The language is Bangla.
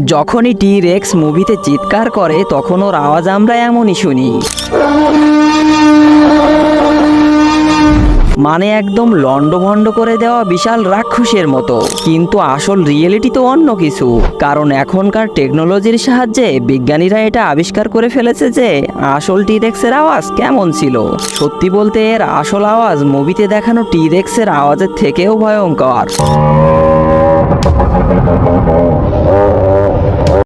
যখনই টি-রেক্স মুভিতে চিৎকার করে তখন ওর আওয়াজ আমরা এমনই শুনি, মানে একদম লন্ডভন্ড করে দেওয়া বিশাল রাক্ষসের মতো। কিন্তু আসল রিয়েলিটি তো অন্য কিছু, কারণ এখনকার টেকনোলজির সাহায্যে বিজ্ঞানীরা এটা আবিষ্কার করে ফেলেছে যে আসল টি-রেক্সের আওয়াজ কেমন ছিল। সত্যি বলতে এর আসল আওয়াজ মুভিতে দেখানো টি-রেক্সের আওয়াজের থেকেও ভয়ঙ্কর।